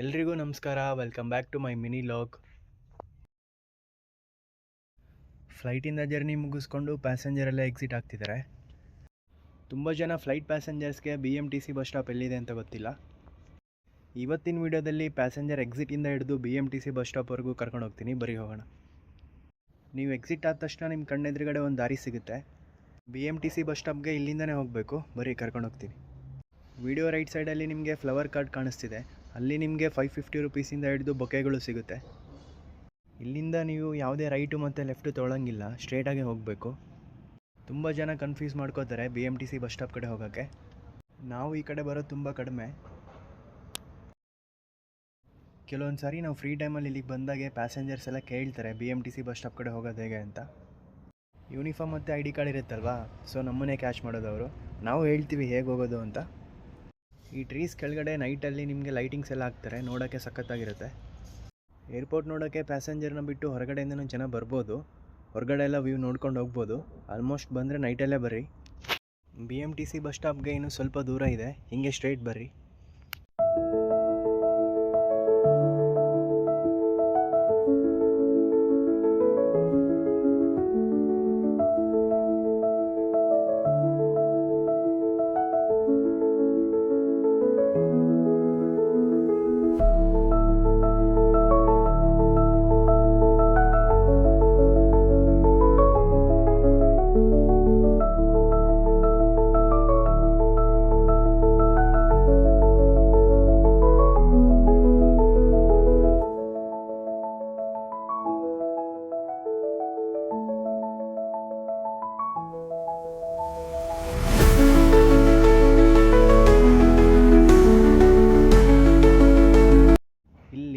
ಎಲ್ರಿಗೂ ನಮಸ್ಕಾರ. Welcome back to my mini vlog. ಫ್ಲೈಟಿಂದ ಜರ್ನಿ ಮುಗಿಸ್ಕೊಂಡು ಪ್ಯಾಸೆಂಜರೆಲ್ಲ ಎಕ್ಸಿಟ್ ಆಗ್ತಿದ್ದಾರೆ. ತುಂಬ ಜನ ಫ್ಲೈಟ್ ಪ್ಯಾಸೆಂಜರ್ಸ್ಗೆ BMTC ಬಸ್ ಸ್ಟಾಪ್ ಎಲ್ಲಿದೆ ಅಂತ ಗೊತ್ತಿಲ್ಲ. ಇವತ್ತಿನ ವಿಡಿಯೋದಲ್ಲಿ ಪ್ಯಾಸೆಂಜರ್ ಎಕ್ಸಿಟಿಂದ ಹಿಡಿದು BMTC ಬಸ್ ಸ್ಟಾಪ್ವರೆಗೂ ಕರ್ಕೊಂಡು ಹೋಗ್ತೀನಿ. ಬರೀ ಹೋಗೋಣ. ನೀವು ಎಕ್ಸಿಟ್ ಆದ ತಕ್ಷಣ ನಿಮ್ಮ ಕಣ್ಣೆದುರುಗಡೆ ಒಂದು ದಾರಿ ಸಿಗುತ್ತೆ. BMTC ಬಸ್ ಸ್ಟಾಪ್ಗೆ ಇಲ್ಲಿಂದನೇ ಹೋಗಬೇಕು. ಬರೀ ಕರ್ಕೊಂಡು ಹೋಗ್ತೀನಿ. ವಿಡಿಯೋ ರೈಟ್ ಸೈಡಲ್ಲಿ ನಿಮಗೆ ಫ್ಲವರ್ ಕಾರ್ಟ್ ಕಾಣಿಸ್ತಿದೆ. ಅಲ್ಲಿ ನಿಮಗೆ 550 ರುಪೀಸಿಂದ ಹಿಡಿದು ಬೊಕೆಗಳು ಸಿಗುತ್ತೆ. ಇಲ್ಲಿಂದ ನೀವು ಯಾವುದೇ ರೈಟು ಮತ್ತು ಲೆಫ್ಟು ತೊಗೊಳಂಗಿಲ್ಲ, ಸ್ಟ್ರೇಟಾಗಿ ಹೋಗಬೇಕು. ತುಂಬ ಜನ ಕನ್ಫ್ಯೂಸ್ ಮಾಡ್ಕೋತಾರೆ BMTC ಬಸ್ ಸ್ಟಾಪ್ ಕಡೆ ಹೋಗೋಕ್ಕೆ. ನಾವು ಈ ಕಡೆ ಬರೋದು ತುಂಬ ಕಡಿಮೆ. ಕೆಲವೊಂದು ಸಾರಿ ನಾವು ಫ್ರೀ ಟೈಮಲ್ಲಿ ಇಲ್ಲಿಗೆ ಬಂದಾಗೆ ಪ್ಯಾಸೆಂಜರ್ಸ್ ಎಲ್ಲ ಕೇಳ್ತಾರೆ BMTC ಬಸ್ ಸ್ಟಾಪ್ ಕಡೆ ಹೋಗೋದು ಹೇಗೆ ಅಂತ. ಯೂನಿಫಾರ್ಮ್ ಮತ್ತು ID ಕಾರ್ಡ್ ಇರುತ್ತಲ್ವಾ, ಸೊ ನಮ್ಮನ್ನೇ ಕ್ಯಾಚ್ ಮಾಡೋದವರು. ನಾವು ಹೇಳ್ತೀವಿ ಹೇಗೆ ಹೋಗೋದು ಅಂತ. ಈ ಟ್ರೀಸ್ ಕೆಳಗಡೆ ನೈಟಲ್ಲಿ ನಿಮಗೆ ಲೈಟಿಂಗ್ಸ್ ಎಲ್ಲ ಹಾಕ್ತಾರೆ, ನೋಡೋಕ್ಕೆ ಸಖತ್ತಾಗಿರುತ್ತೆ. ಏರ್ಪೋರ್ಟ್ ನೋಡೋಕ್ಕೆ ಪ್ಯಾಸೆಂಜರ್ನ ಬಿಟ್ಟು ಹೊರಗಡೆಯಿಂದನೂ ಜನ ಬರ್ಬೋದು. ಹೊರಗಡೆ ಎಲ್ಲ ವ್ಯೂ ನೋಡ್ಕೊಂಡು ಹೋಗ್ಬೋದು. ಆಲ್ಮೋಸ್ಟ್ ಬಂದರೆ ನೈಟಲ್ಲೇ ಬರ್ರಿ. BMTC ಬಸ್ ಸ್ಟಾಪ್ಗೆ ಇನ್ನೂ ಸ್ವಲ್ಪ ದೂರ ಇದೆ, ಹಿಂಗೆ ಸ್ಟ್ರೈಟ್ ಬರ್ರಿ.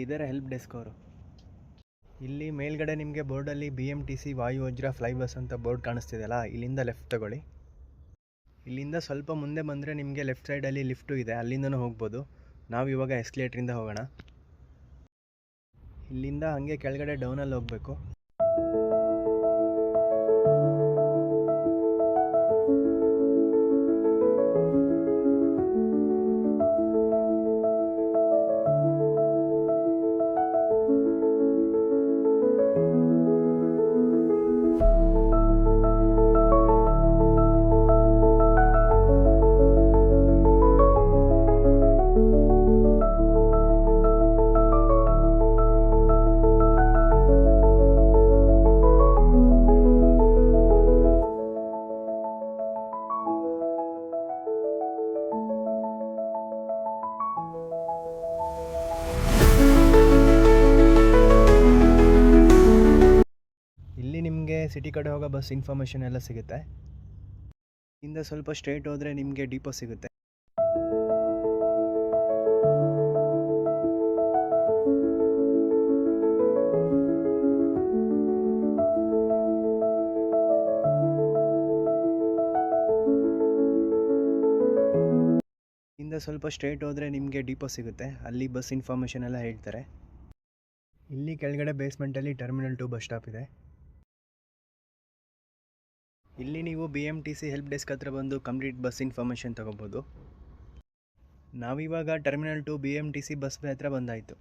ಇದರ ಹೆಲ್ಪ್ ಡೆಸ್ಕ್ ಅವರು. ಇಲ್ಲಿ ಮೇಲ್ಗಡೆ ನಿಮಗೆ ಬೋರ್ಡಲ್ಲಿ BMTC ವಾಯುವಜ್ರ ಫ್ಲೈ ಬಸ್ ಅಂತ ಬೋರ್ಡ್ ಕಾಣಿಸ್ತಿದೆಯಲ್ಲ, ಇಲ್ಲಿಂದ ಲೆಫ್ಟ್ ತಗೊಳ್ಳಿ. ಇಲ್ಲಿಂದ ಸ್ವಲ್ಪ ಮುಂದೆ ಬಂದರೆ ನಿಮಗೆ ಲೆಫ್ಟ್ ಸೈಡಲ್ಲಿ ಲಿಫ್ಟು ಇದೆ, ಅಲ್ಲಿಂದನೂ ಹೋಗ್ಬೋದು. ನಾವು ಇವಾಗ ಎಸ್ಕಲೇಟ್ರಿಂದ ಹೋಗೋಣ. ಇಲ್ಲಿಂದ ಹಾಗೆ ಕೆಳಗಡೆ ಡೌನಲ್ಲಿ ಹೋಗಬೇಕು. ನಿಮಗೆ ಸಿಟಿ ಕಡೆ ಹೋಗೋ ಬಸ್ ಇನ್ಫಾರ್ಮೇಷನ್ ಎಲ್ಲ ಸಿಗುತ್ತೆ. ಇಂದ ಸ್ವಲ್ಪ ಸ್ಟ್ರೇಟ್ ಹೋದರೆ ನಿಮಗೆ ಡಿಪೋ ಸಿಗುತ್ತೆ. ಇಂದ ಸ್ವಲ್ಪ ಸ್ಟ್ರೇಟ್ ಹೋದರೆ ನಿಮಗೆ ಡಿಪೋ ಸಿಗುತ್ತೆ, ಅಲ್ಲಿ ಬಸ್ ಇನ್ಫಾರ್ಮೇಷನ್ ಎಲ್ಲ ಹೇಳ್ತಾರೆ. ಇಲ್ಲಿ ಕೆಳಗಡೆ ಬೇಸ್ಮೆಂಟಲ್ಲಿ ಟರ್ಮಿನಲ್ 2 ಬಸ್ ಸ್ಟಾಪ್ ಇದೆ. ಇಲ್ಲಿ ನೀವು BMTC ಹೆಲ್ಪ್ ಡೆಸ್ಕ್ ಹತ್ರ ಬಂದು ಕಂಪ್ಲೀಟ್ ಬಸ್ ಇನ್ಫಾರ್ಮೇಷನ್ ತೊಗೋಬೋದು. ನಾವಿವಾಗ ಟರ್ಮಿನಲ್ 2 BMTC ಬಸ್ ಬೇ ಹತ್ರ ಬಂದಾಯಿತು.